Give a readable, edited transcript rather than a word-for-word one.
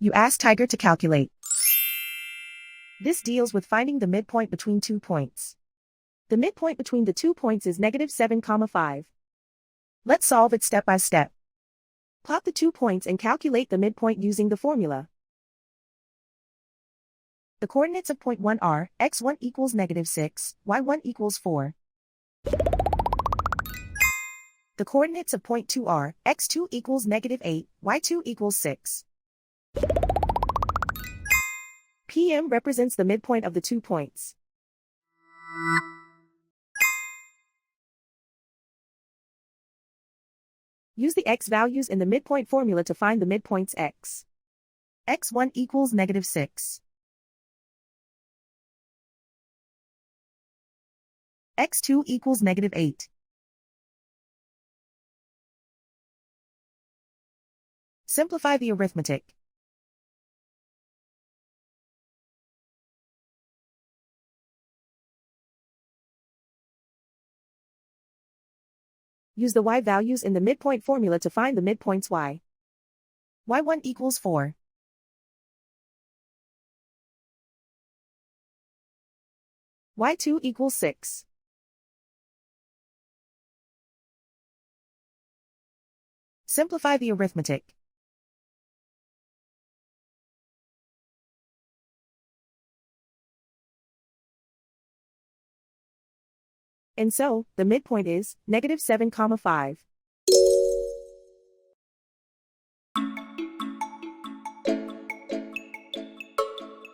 You ask Tiger to calculate. This deals with finding the midpoint between 2 points. The midpoint between the 2 points is -7, 5. Let's solve it step by step. Plot the 2 points and calculate the midpoint using the formula. The coordinates of point 1 are x1 equals -6, y1 equals 4. The coordinates of point 2 are x2 equals -8, y2 equals 6. PM represents the midpoint of the 2 points. Use the x values in the midpoint formula to find the midpoints x. x1 equals -6. x2 equals -8. Simplify the arithmetic. Use the y values in the midpoint formula to find the midpoints y. y1 equals 4. y2 equals 6. Simplify the arithmetic. And so, the midpoint is -7, 5.